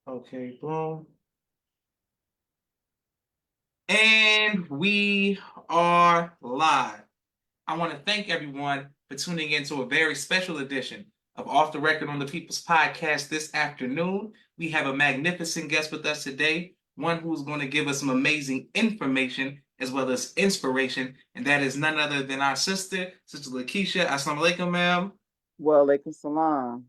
Okay, boom. And we are live. I want to thank everyone for tuning in to a very special edition of Off the Record on the People's Podcast this afternoon. We have a magnificent guest with us today, one who's going to give us some amazing information as well as inspiration, and that is none other than our sister, Sister Lakisha. Assalamu alaikum, ma'am. Well, alaikum salam.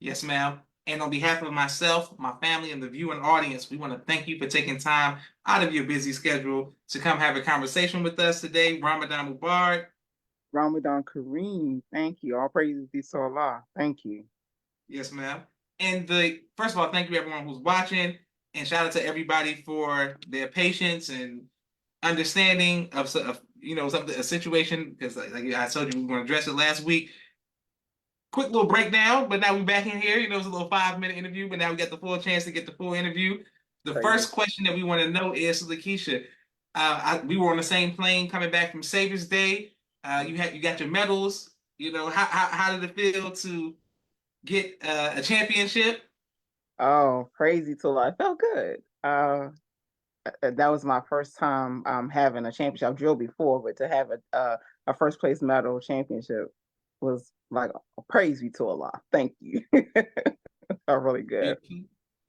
Yes, ma'am. And on behalf of myself, my family, and the viewing audience, we want to thank you for taking time out of your busy schedule to come have a conversation with us today. Ramadan Mubarak. Ramadan Kareem. Thank you. All praises be to Allah. Thank you. Yes, ma'am. And the first of all, thank you everyone who's watching, and shout out to everybody for their patience and understanding of something a situation because like I told you we were going to address it last week. Quick little breakdown, but now we're back in here. It was a little 5-minute interview, but now we got the full chance to get the full interview. The Praise first question that we want to know is, Lakeisha, we were on the same plane coming back from Savior's Day. You got your medals. How did it feel to get a championship? Oh, crazy to Allah. I felt good. That was my first time having a championship. I've drilled before, but to have a first place medal championship was like praise be to Allah. Thank you. Felt really good.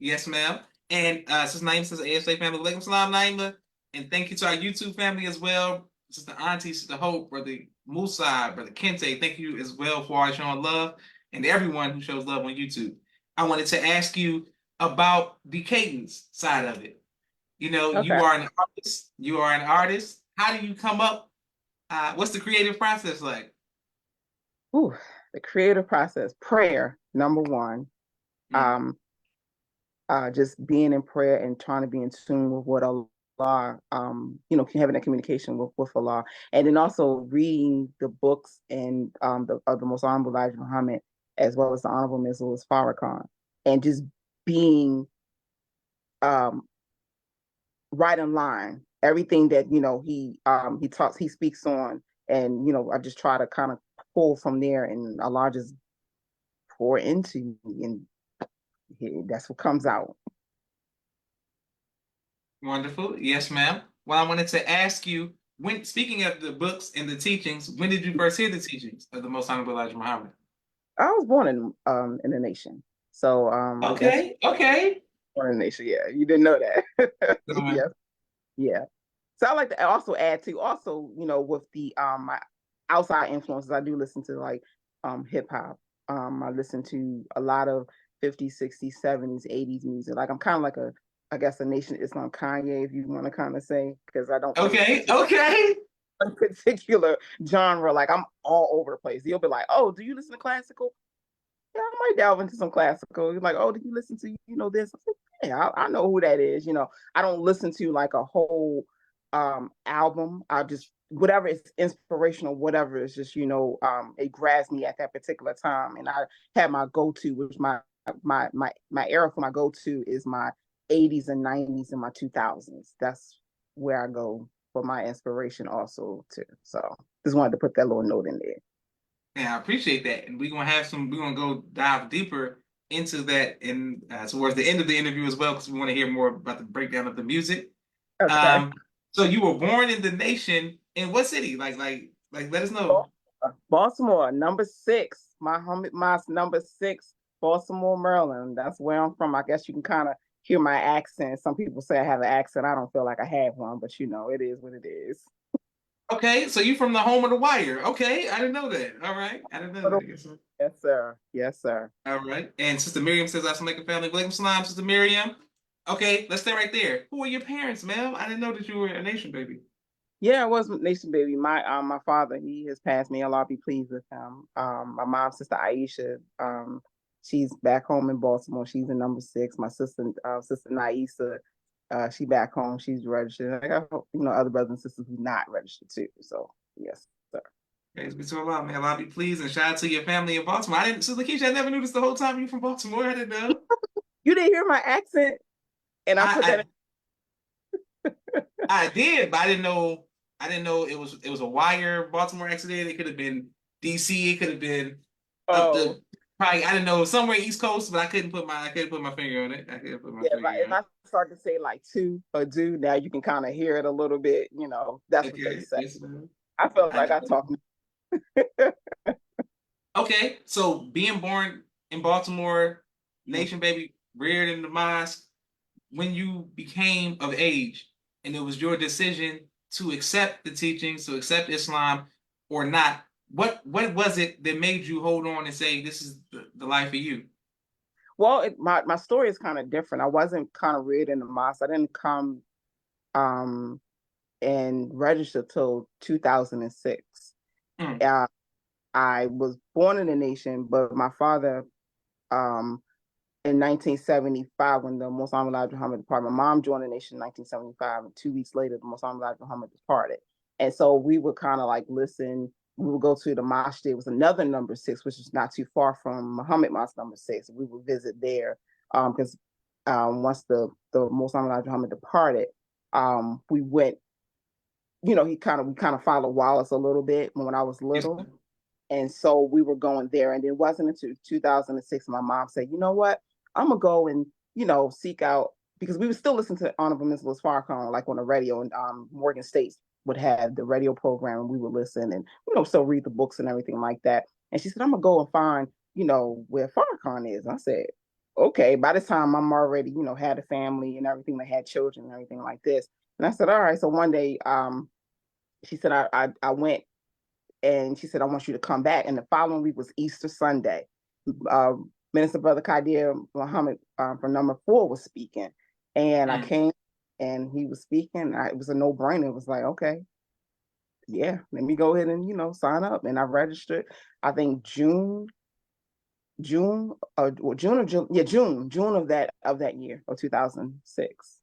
Yes, ma'am. And Sister Naima says ASA family, Alaikum Salam Naima. And thank you to our YouTube family as well. Sister Auntie, Sister Hope, Brother Musa, Brother Kente. Thank you as well for always showing love and everyone who shows love on YouTube. I wanted to ask you about the cadence side of it. Okay. You are an artist. You are an artist. How do you come up? What's the creative process like? Ooh, the creative process. Prayer, number one. Mm. Um, just being in prayer and trying to be in tune with what Allah, having that communication with Allah, and then also reading the books and the Most Honorable Elijah Muhammad, as well as the Honorable Mrs. Farrakhan, and just being um, right in line. Everything that he talks, he speaks on, and I just try to kind of pull from there, and Allah just pour into me, and that's what comes out. Wonderful. Yes, ma'am. Well, I wanted to ask you, when speaking of the books and the teachings, when did you first hear the teachings of the Most Honorable Elijah Muhammad? I was born in the nation, so I guess Okay, okay. born in the nation. Yeah, you didn't know that. So, Yeah, yeah. So I like to also add to with the my outside influences. I do listen to like hip hop. I listen to a lot of 50s, 60s, 70s, 80s music. Like I'm kind of like I guess a Nation of Islam Kanye, if you want to kind of say, because I don't really okay, stick to okay. a particular genre. Like I'm all over the place. You'll be like, oh, do you listen to classical? Yeah, I might delve into some classical. You're like, oh, did you listen to this? I said, yeah, I know who that is. I don't listen to like a whole album. I just whatever is inspirational, whatever is just it grabs me at that particular time. And I have my go to, which my era for my go to is my 80s and 90s and my 2000s. That's where I go for my inspiration also too. So just wanted to put that little note in there. Yeah, I appreciate that. And we're gonna go dive deeper into that in towards the end of the interview as well, because we want to hear more about the breakdown of the music. Okay. Um, so you were born in the nation in what city? Let us know. Baltimore, number six. My number six, Baltimore, Maryland. That's where I'm from. I guess you can kind of hear my accent. Some people say I have an accent. I don't feel like I have one, but it is what it is. Okay, so you from the home of the wire. Okay, I didn't know that. All right, I didn't know that. I guess so. Yes, sir. Yes, sir. All right. And Sister Miriam says, "I make a family." Walaikum salam, Sister Miriam. Okay, let's stay right there. Who are your parents, ma'am? I didn't know that you were a nation baby. Yeah, it was Nation Baby. My father, he has passed me. Allah be pleased with him. My mom's sister Aisha, she's back home in Baltimore. She's in number six. My sister Naisa, she back home. She's registered. I got other brothers and sisters who not registered too. So yes, sir. Praise be to Allah, man. Allah be pleased, and shout out to your family in Baltimore. I didn't, Sister Lakeisha, I never knew this the whole time you from Baltimore. I didn't know. You didn't hear my accent, and I put that I in. I did, but I didn't know. I didn't know it was a wire Baltimore accident. It could have been DC. It could have been up Oh, the Probably I didn't know somewhere East Coast, but I couldn't put my finger on it. I couldn't put my Yeah, finger if on I start to say like to or do, now you can kind of hear it a little bit. That's it. what they Okay, say. yes, ma'am. I feel I like I know. talk. Okay, so being born in Baltimore, Mhm. nation baby, reared in the mosque, when you became of age and it was your decision to accept the teachings, to accept Islam or not, what was it that made you hold on and say this is the life of you? Well, my story is kind of different. I wasn't kind of reared in the mosque. I didn't come um and register till 2006. Mm, Uh, I was born in the nation, but my father um in 1975 when the Muslim Elijah Muhammad departed. My mom joined the nation in 1975, and 2 weeks later, the Muslim Elijah Muhammad departed. And so we would kind of like listen. We would go to the mosque. It was another number six, which is not too far from Muhammad Mosque number six. We would visit there because once the Muslim Elijah Muhammad departed, we went. We kind of followed Wallace a little bit when I was yes, little, ma'am. and so we were going there. And it wasn't until 2006 my mom said, you know what, I'm gonna go and seek out, because we would still listen to Honorable Mrs. Farrakhan like on the radio, and Morgan State would have the radio program, and we would listen and still read the books and everything like that. And she said, I'm gonna go and find where Farrakhan is. And I said, okay. By this time I'm already had a family and everything. I had children and everything like this. And I said, all right. So one day she said I went, and she said, I want you to come back. And the following week was Easter Sunday. Uh, Minister Brother Kadir Muhammad from number four was speaking. And I Mm, came and he was speaking. It was a no brainer. It was like, okay, yeah, let me go ahead and, sign up. And I registered, I think June or June, yeah, June of that year of 2006.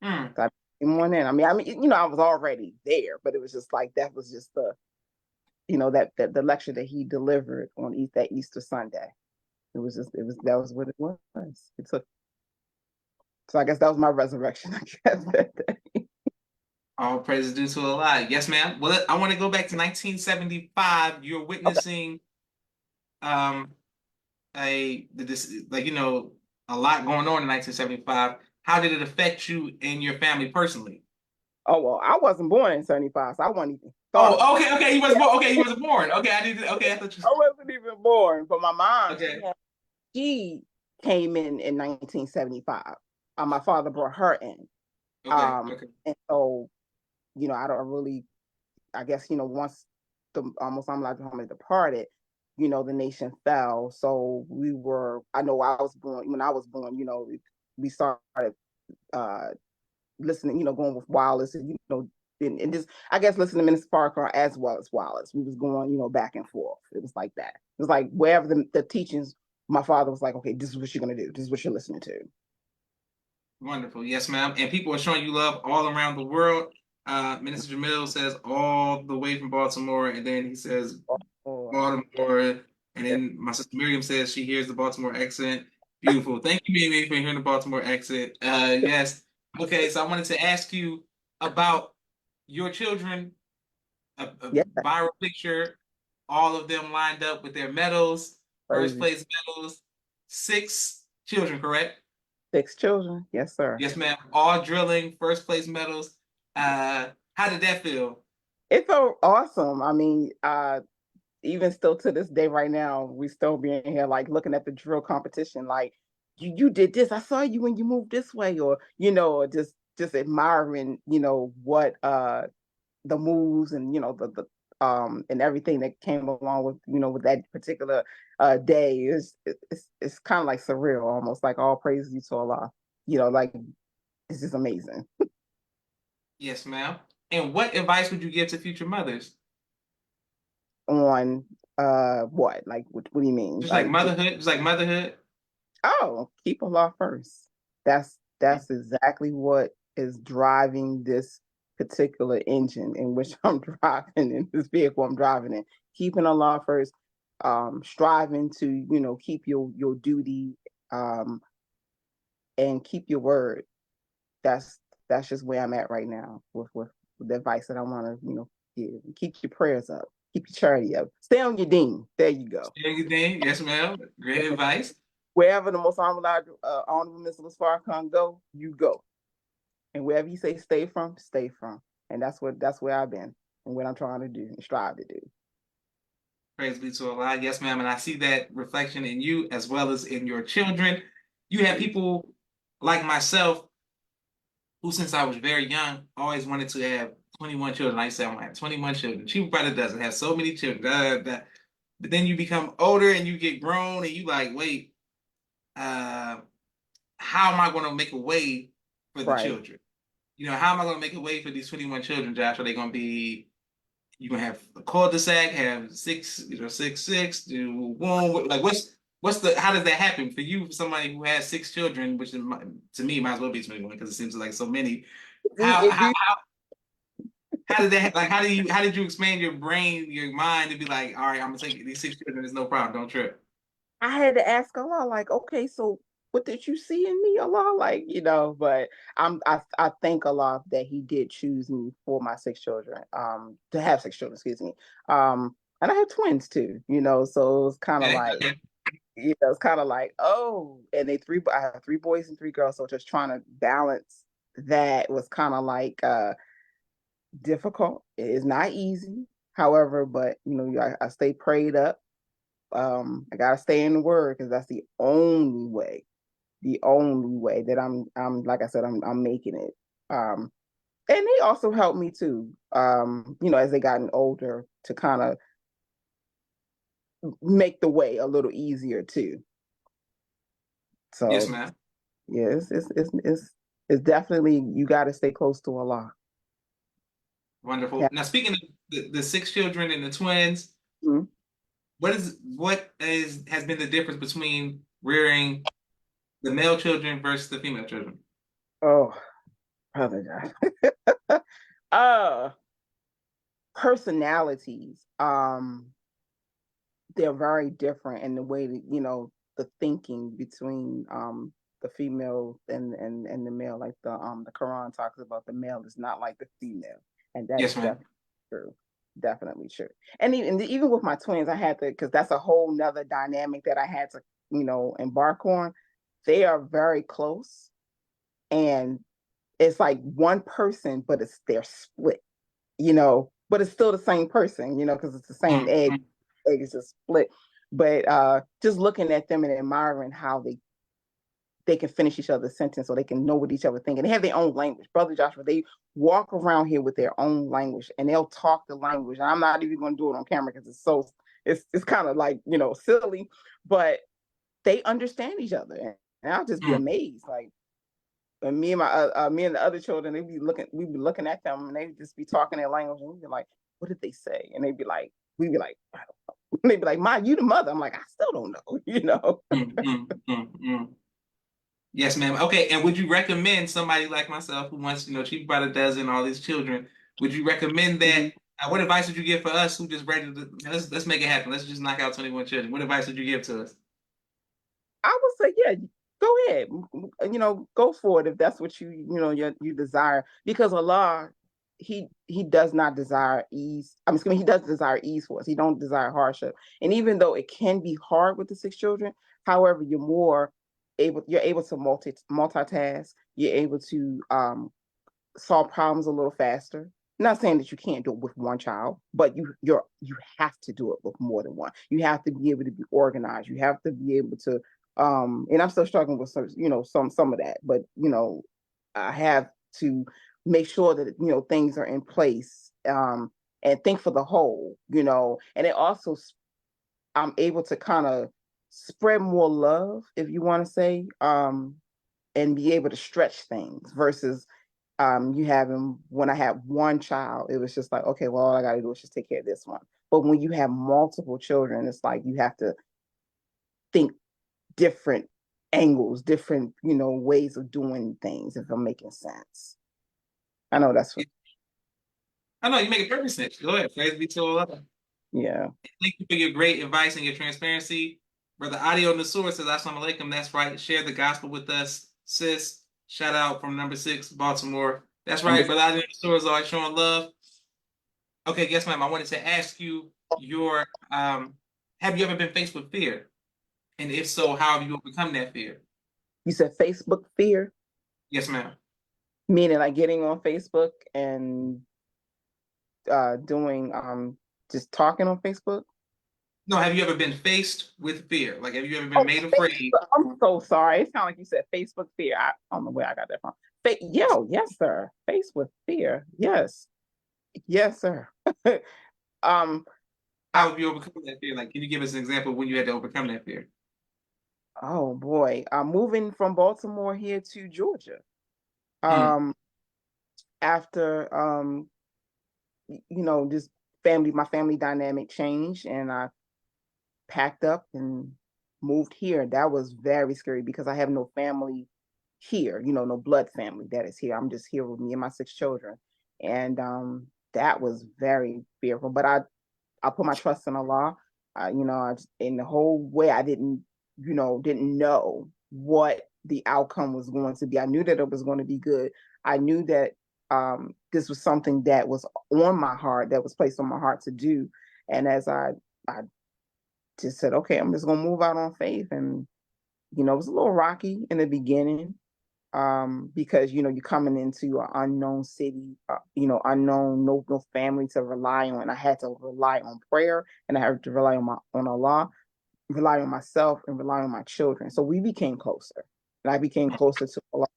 mm. So I came on in. I was already there, but it was just like, that was just that the lecture that he delivered on that Easter Sunday. That was what it was. It took. So I guess that was my resurrection. I guess that day. All praise due to Allah. Yes, ma'am. Well, I want to go back to 1975. You're Okay. witnessing um this like a lot going on in 1975. How did it affect you and your family personally? Oh well, I wasn't born in '75, so I wasn't even thought of. Oh, okay, okay. He was born. Okay, he was born. Okay, I did. Okay, I thought you. I wasn't even born. But my mom, Okay, she came in 1975. My father brought her in. okay, okay. And so I don't really. I guess once the Muslim Muhammad departed, the nation fell. So we were. I know I was born when I was born. We started uh listening. Going with Wallace, and and just I guess listening to Minister Parker as well as Wallace. We was going back and forth. It was like that. It was like wherever the teachings. My father was like, okay, this is what you're gonna do. This is what you're listening to. Wonderful. Yes, ma'am. And people are showing you love all around the world. Minister Jamil says all the way from Baltimore, and then he says Oh, Baltimore, and then my sister Miriam says she hears the Baltimore accent. Beautiful. Thank you, Mimi, for hearing the Baltimore accent. Yes. Okay, so I wanted to ask you about your children, a yeah, viral picture, all of them lined up with their medals, first crazy. place medals, 6 children, correct? 6 children. Yes, sir. Yes, ma'am. All drilling, first place medals. How did that feel? It's so awesome. Even still to this day right now, we still being here like looking at the drill competition, like you did this. I saw you when you moved this way, or or just admiring, what the moves and the and everything that came along with with that particular day is it's kind of like surreal, almost like all praise you to Allah. Like it's just amazing. Yes, ma'am. And what advice would you give to future mothers? On what? Like what do you mean? Just like motherhood, just like motherhood. Oh, keep Allah first. That's exactly what is driving this particular engine in which I'm driving in this vehicle I'm driving in. Keeping Allah first, striving to, keep your duty, um, and keep your word. That's that's just where I'm at right now with the advice that I want to, give. Keep your prayers up. Keep your charity up. Stay on your dean. There you go. Yes, ma'am. Great advice. Wherever the most honorable Mr. Farrakhan go, you go. And wherever you say stay from, stay from. And that's where I've been and what I'm trying to do and strive to do. Praise be to Allah. Yes, ma'am. And I see that reflection in you as well as in your children. You have people like myself who, since I was very young, always wanted to have 21 children. Like I said, I want to have 21 children. She probably doesn't have so many children. But then you become older and you get grown and you like, wait, how am I going to make a way for the Right. children? How am I going to make a way for these 21 children, Josh? Are they going to be, you're going to have a cul-de-sac, have six, six, do one, like how does that happen for you, for somebody who has 6 children, which is, to me, might as well be 21 because it seems like so many. How did that, like, how did you expand your brain, your mind to be like, all right, I'm going to take these 6 children, it's no problem, don't trip. I had to ask Allah, like, okay, so what did you see in me, Allah? Like, but I thank Allah that He did choose me for my 6 children, to have 6 children, excuse me. And I have twins too, so it was kind of like, it's kind of like, oh, and I have 3 boys and 3 girls, so just trying to balance that was kind of like difficult. It is not easy, however, but I stay prayed up. I gotta stay in the word because that's the only way that I'm like I said, I'm making it. And they also helped me too, as they gotten older to kind of make the way a little easier too. So Yes, ma'am. yeah, it's definitely, you got to stay close to Allah. Wonderful. Yeah. Now, speaking of the 6 children and the twins, Mhm. what has been the difference between rearing the male children versus the female children? Oh, brother Josh. Personalities. They're very different in the way that the thinking between the female and the male. Like the Quran talks about the male is not like the female, and that Yes, is ma'am. definitely true. And even with my twins, I had to, because that's a whole nother dynamic that I had to embark on. They are very close, and it's like one person, but they're split, but it's still the same person, because it's the same egg. Egg is just split. But just looking at them and admiring how they can finish each other's sentence, so they can know what each other think, and they have their own language. Brother Joshua, they walk around here with their own language, and they'll talk the language. And I'm not even going to do it on camera because it's kind of like silly, but they understand each other, and I'll just be amazed. Like, and me and the other children, we'd be looking at them, and they'd just be talking their language, and we'd be like, what did they say? And we'd be like, I don't know. And they'd be like, Ma, you the mother. I'm like, I still don't know, Yes, ma'am. Okay, and would you recommend somebody like myself who wants, she about a dozen, all these children, would you recommend that? What advice would you give for us who just ready to, let's make it happen. Let's just knock out 21 children. What advice would you give to us? I would say, yeah, go ahead, go for it if that's what you desire, because Allah, he does not desire ease. I mean, he does desire ease for us. He don't desire hardship. And even though it can be hard with the 6 children, however, you're able to multitask. You're able to solve problems a little faster. I'm not saying that you can't do it with one child, but you have to do it with more than one. You have to be able to be organized. You have to be able to and I'm still struggling with some of that, but I have to make sure that things are in place, and think for the whole, and it also, I'm able to kind of spread more love, if you want to say, and be able to stretch things versus when I had one child, it was just like, okay, well, all I got to do is just take care of this one. But when you have multiple children, it's like you have to think different angles, different, ways of doing things, if I'm making sense. I know that's what. I know you make perfect sense. Go ahead. Praise be to Allah. Yeah. Thank you for your great advice and your transparency. Brother Audio Nasur says, Assalamu alaikum. That's right. Share the gospel with us, sis. Shout out from number 6, Baltimore. That's right. Brother Audio Nasur is always showing love. Okay, yes, ma'am. I wanted to ask you your have you ever been faced with fear? And if so, how have you overcome that fear? You said Facebook fear, Yes, ma'am. meaning like getting on Facebook and doing just talking on Facebook. No, have you ever been faced with fear? Like, have you ever been Oh, made afraid? Facebook. I'm so sorry. It sounded like you said Facebook fear. I don't know where I got that from. Yes, sir. Faced with fear. Yes, yes, sir. um, I How have you overcome that fear? Like, can you give us an example of when you had to overcome that fear? oh boy, I'm moving from Baltimore here to Georgia. Mm, Um, after just my family dynamic changed, and I packed up and moved here. That was very scary because I have no family here, no blood family that is here. I'm just here with me and my 6 children. And that was very fearful. But I put my trust in Allah. In the whole way I didn't know what the outcome was going to be. I knew that it was going to be good. I knew that this was something that was on my heart, that was placed on my heart to do. And as I just said, okay, I'm just gonna move out on faith. And it was a little rocky in the beginning, because you're coming into an unknown city, unknown, no family to rely on. I had to rely on prayer, and I had to rely on Allah, rely on myself, and rely on my children. So we became closer, and I became closer to Allah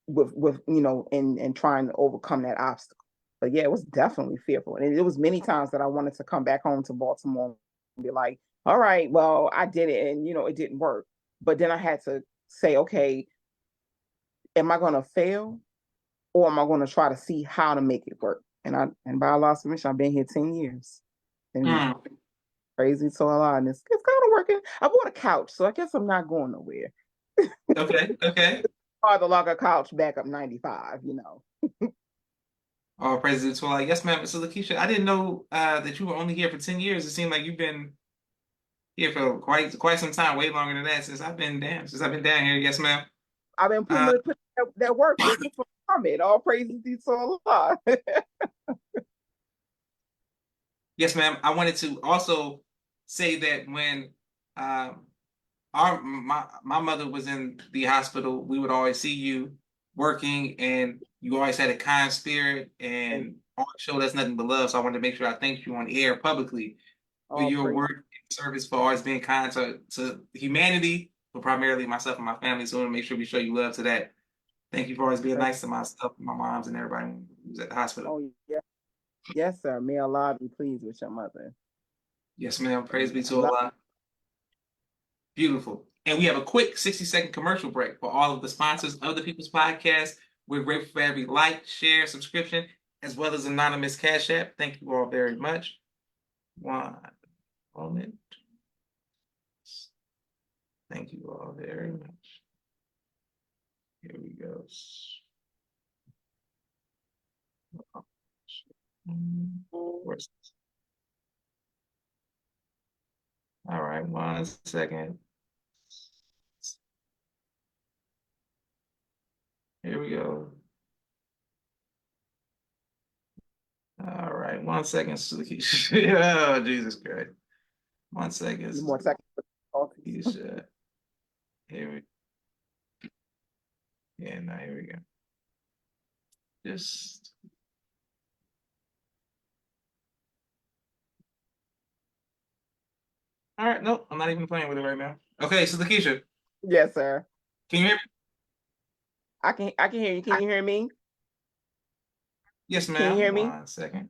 with and trying to overcome that obstacle. But yeah, it was definitely fearful, and it was many times that I wanted to come back home to Baltimore and be like, all right, well, I did it, and it didn't work. But then I had to say, okay, am I going to fail, or am I going to try to see how to make it work? And by Allah's permission, I've been here 10 years, and mm. crazy to Allah, and it's kind of working. I bought a couch, so I guess I'm not going nowhere. Okay, okay. Hard to lock a couch back up 95. Oh, President Twilight. Yes, ma'am. Sis Lakisha, I didn't know that you were only here for 10 years. It seemed like you've been here for quite some time, way longer than that since I've been down here. Yes, ma'am. I've been Uh, putting that work looking for Muhammad. All praises be to Allah. yes, ma'am. I wanted to also say that when um, my mother was in the hospital, we would always see you working, and you always had a kind spirit and always showed us nothing but love. So I wanted to make sure I thanked you on air publicly for All your praise. work and service for always being kind to humanity, but primarily myself and my family. So I want to make sure we show you love to that. Thank you for always being nice to myself, my moms, and everybody who was at the hospital. Oh yeah, yes, sir. May Allah be pleased with your mother. Yes, ma'am. Praise be to Allah. Allah. Beautiful. And we have a quick 60-second commercial break for all of the sponsors of the People's Podcast. We're grateful for every like, share, subscription, as well as anonymous Cash App. Thank you all very much. One moment. Thank you all very much. Here we go. All right, 1 second. Here we go. All right, 1 second, Suki. Oh, Jesus Christ. 1 second, More seconds. Keisha. Here we Yeah, now here we go. Just all right. Nope, I'm not even playing with it right now. Okay, so Lakeisha, Yes, sir. can you hear me? I can hear you. Can you hear me? Yes, Can you ma'am. hear me? 1 second.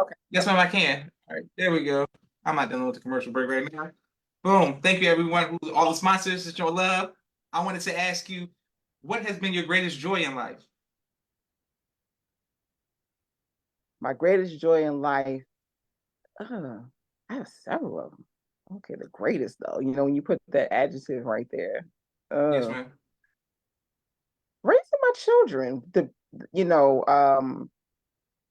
Okay. Yes, ma'am, I can. All right, there we go. I'm not dealing with the commercial break right now. Boom. Thank you, everyone. All the sponsors that show love. I wanted to ask you, what has been your greatest joy in life? My greatest joy in life. I have several of them. Okay, the greatest though. When you put that adjective right there. Yes, Uh, ma'am. Raising my children. You know, um,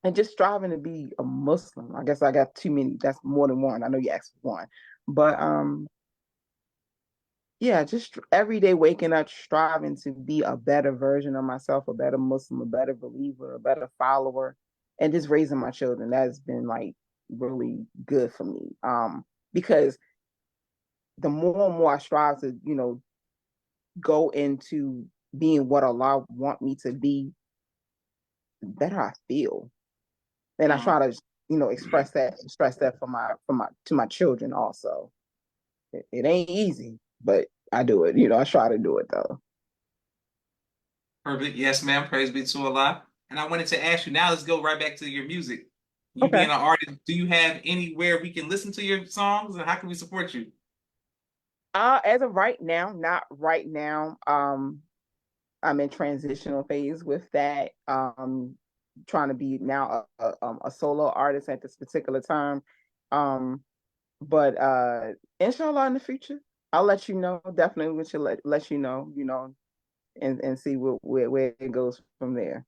and just striving to be a Muslim. I guess I got too many. That's more than one. I know you asked for one, but yeah, just every day waking up, striving to be a better version of myself, a better Muslim, a better believer, a better follower, and just raising my children. That's been like really good for me. Because the more and more I strive to, go into being what Allah want me to be, the better I feel. And I try to, express that, stress that to my children also. It ain't easy, but I do it. I try to do it though. Perfect. Yes, ma'am. Praise be to Allah. And I wanted to ask you now, let's go right back to your music. You being Okay. an artist, do you have anywhere we can listen to your songs and how can we support you? As of right now, not right now. I'm in transitional phase with that. Trying to be now a solo artist at this particular time. Um, but inshallah in the future, I'll let you know. Definitely, we should let you know. And see where it goes from there.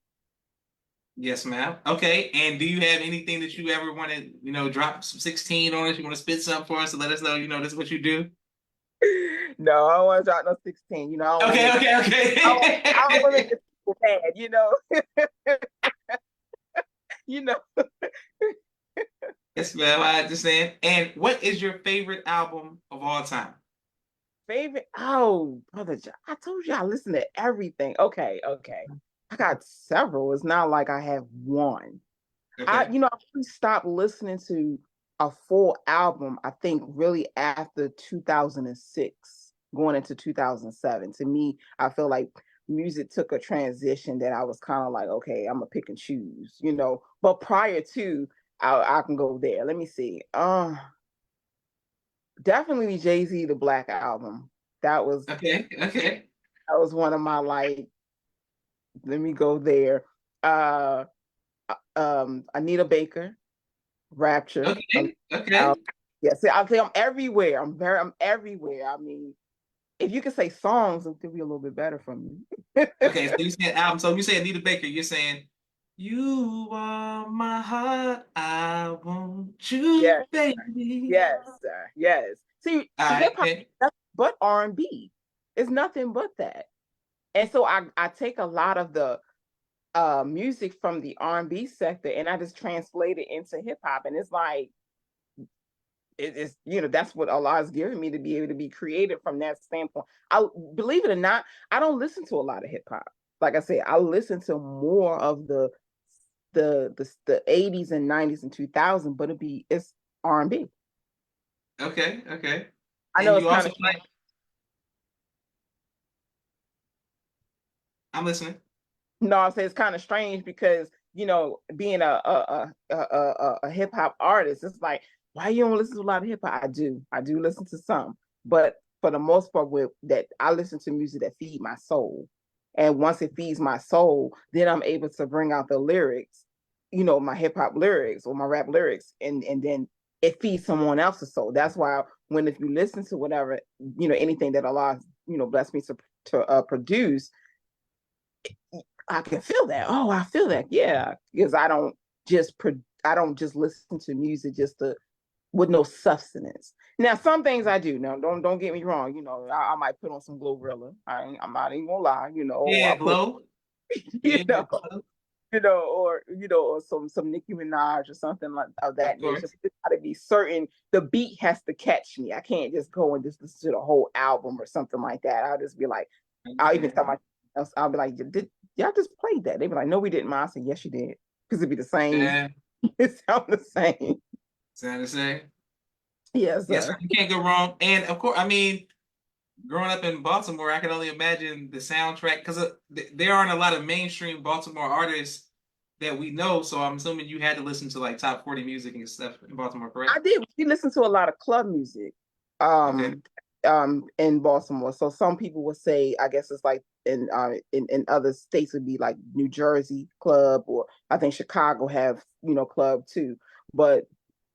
Yes, ma'am. Okay. And do you have anything that you ever want to, drop some 16 on us? You want to spit something for us to let us know, this is what you do? No, I don't want to drop no 16. I don't want to Okay, make okay, I don't want to make okay. the people mad. You know. Yes, ma'am. I understand. And what is your favorite album of all time? Favorite? Oh, brother, I told you I listen to everything. Okay, okay. I got several. It's not like I have one. Okay. I really stopped listening to a full album, I think really after 2006, going into 2007. To me, I feel like music took a transition that I was kind of like, okay, I'm gonna pick and choose. But prior to, I can go there. Let me see. Definitely Jay-Z, the Black Album. That was Okay. Okay. that was one of my like, let me go there. Uh Anita Baker, Rapture. Okay. Okay. Yeah, see, I'll say I'm everywhere. I'm everywhere. I mean, if you could say songs, it could be a little bit better for me. Okay. So you said album. So you say Anita Baker. You're saying, "You are my heart. I want you, Yes, baby." yes, sir. Yes. See, All right. hip hop Okay. is nothing but R&B. It's nothing but that. And so I take a lot of the music from the R&B sector and I just translate it into hip hop. And it's like it's that's what Allah has given me to be able to be creative from that standpoint. I believe it or not, I don't listen to a lot of hip hop. Like I said, I listen to more of the 80s and 90s and 2000s, but it's R&B. Okay. Okay. I And know it's you kind also of play. I'm listening. No, I say it's kind of strange because being a hip hop artist, it's like why you don't listen to a lot of hip hop? I do listen to some, but for the most part, with that I listen to music that feed my soul, and once it feeds my soul, then I'm able to bring out the lyrics, my hip hop lyrics or my rap lyrics, and then it feeds someone else's soul. That's why when if you listen to whatever anything that Allah blessed me to produce I can feel that. Oh, I feel that. Yeah, because I don't just listen to music just to with no substance. Now, some things I do. Now, don't get me wrong. I might put on some Glorilla. I'm not even gonna lie. Or Yeah, I put Glow. you Yeah, know, Glow. or some Nicki Minaj or something like of Of that nature. course. But it's got to be certain. The beat has to catch me. I can't just go and just listen to the whole album or something like that. I'll just be like, I I'll even tell understand. my else. I'll be like, did y'all just played that? They be like, no, we didn't. I said, yes, you did, because it'd be the same. Yeah. It sound the same. Sound the same. Yes, Yes, sir. sir. You can't go wrong. And of course, I mean, growing up in Baltimore, I can only imagine the soundtrack because there aren't a lot of mainstream Baltimore artists that we know. So I'm assuming you had to listen to like top 40 music and stuff in Baltimore, correct? I did. We listen to a lot of club music, Okay. um, in Baltimore. So some people would say, I guess it's like in other states would be like New Jersey club, or I think Chicago have club too. But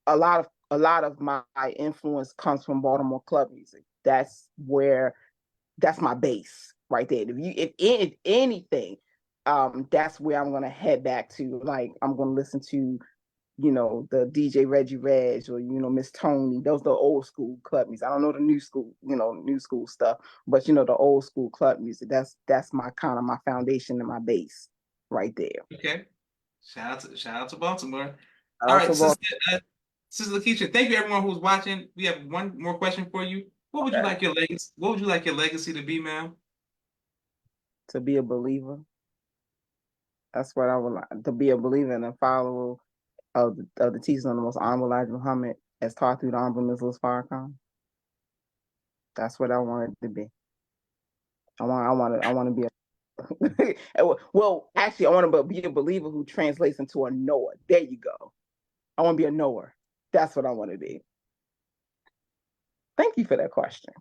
a lot of my influence comes from Baltimore club music. That's my base right there. If anything, that's where I'm gonna head back to. Like I'm gonna listen to the DJ Reggie Reg or Miss Tony. Those are the old school club music. I don't know the new school stuff, but the old school club music. That's my kind of my foundation and my base right there. Okay. Shout out to Baltimore. All right, Also, sister. Sis Lakisha, thank you everyone who's watching. We have one more question for you. What would you Okay. like your legacy? What would you like your legacy to be, ma'am? To be a believer. That's what I would like to be a believer and a follower of the teachings of the most honorable Elijah Muhammad as taught through the Honorable Mrs. Farrakhan. That's what I want it to be. I want to be well, actually, I want to be a believer who translates into a knower. There you go. I want to be a knower. That's what I want to be. Thank you for that question.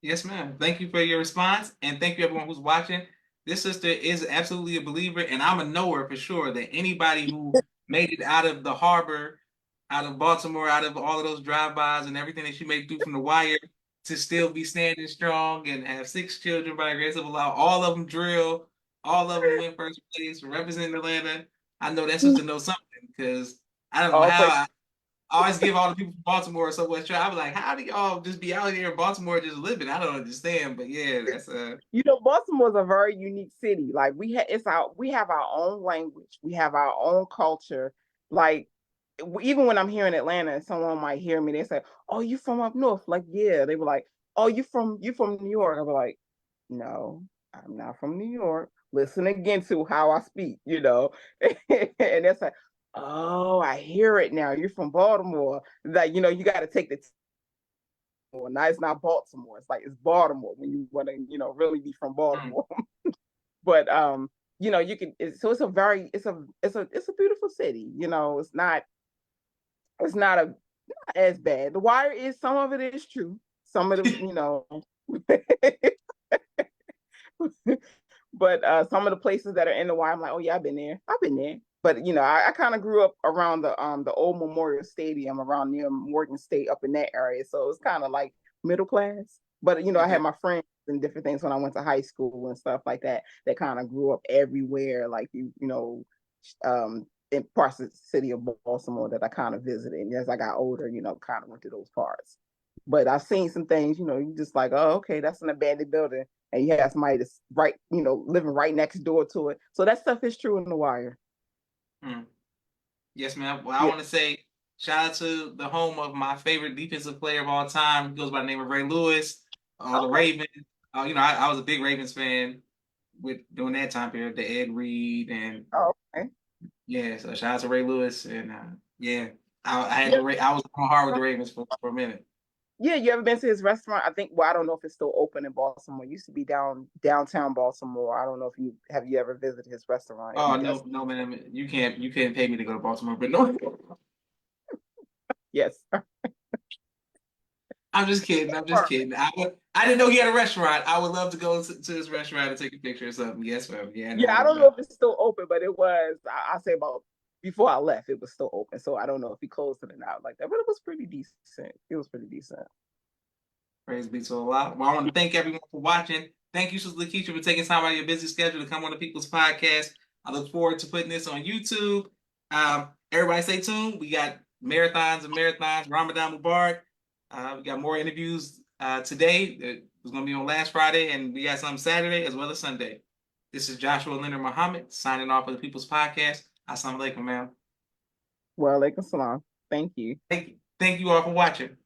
Yes, ma'am. Thank you for your response, and thank you everyone who's watching. This sister is absolutely a believer, and I'm a knower for sure that anybody who made it out of the harbor, out of Baltimore, out of all of those drive-bys and everything that she made through from the wire to still be standing strong and have 6 children by the grace of Allah, all of them drill, all of them win first place, representing Atlanta. I know that sister knows something because I don't know All how praise. I always give all the people from Baltimore so much try. I was like, how do y'all just be out here in Baltimore just living? I don't understand, but yeah, that's Baltimore's a very unique city. Like we have our own language, we have our own culture. Like even when I'm here in Atlanta, and someone might hear me, they say, "Oh, you from up north?" Like, yeah. They were like, "Oh, you from New York?" I was like, "No, I'm not from New York." Listen again to how I speak. And it's like, "Oh, I hear it now. You're from Baltimore." Like, you got to take the well, now it's not Baltimore. It's like it's Baltimore when you want to, really be from Baltimore. But you can. So it's a very, it's a beautiful city. It's not as bad. The Wire is some of it is true. Some of but some of the places that are in the Wire, I'm like, oh yeah, I've been there. I've been there. But I kind of grew up around the old Memorial Stadium around near Morgan State up in that area. So it's kind of like middle class. But I okay. had my friends and different things when I went to high school and stuff like that. That kind of grew up everywhere, like in parts of the city of Baltimore that I kind of visited. And as I got older, kind of went to those parts. But I've seen some things, you just like, oh, okay, that's an abandoned building, and you have somebody that's right, living right next door to it. So that stuff is true in The Wire. Hmm. Yes, ma'am. Well, I Yeah. want to say shout out to the home of my favorite defensive player of all time. He goes by the name of Ray Lewis. The Okay. Ravens. I was a big Ravens fan with during that time period, the Ed Reed and Oh, okay. yeah. So shout out to Ray Lewis and yeah, I had Yeah. I was on hard with the Ravens for a minute. Yeah. You ever been to his restaurant? I think. Well, I don't know if it's still open in Baltimore. It used to be downtown Baltimore. I don't know if you ever visited his restaurant. Oh He does. no, no, man, you can't pay me to go to Baltimore, but no, Yes. I'm just kidding. I'm just kidding. I didn't know he had a restaurant. I would love to go to his restaurant and take a picture or something. Yes, ma'am. Yeah, no, Yeah. I no don't know doubt. if it's still open, but it was. I say about before I left, it was still open. So I don't know if he closed it or not like that, but it was pretty decent. It was pretty decent. Praise be to Allah. Well, I want to thank everyone for watching. Thank you, Sis Lakisha, for taking time out of your busy schedule to come on the People's Podcast. I look forward to putting this on YouTube. Everybody stay tuned. We got marathons and marathons. Ramadan Mubarak. We got more interviews today. It was going to be on last Friday, and we got some Saturday as well as Sunday. This is Joshua Leonard Muhammad signing off for the People's Podcast. Assalamu alaikum, ma'am. Well, alaikum salam. Thank you. Thank you all for watching.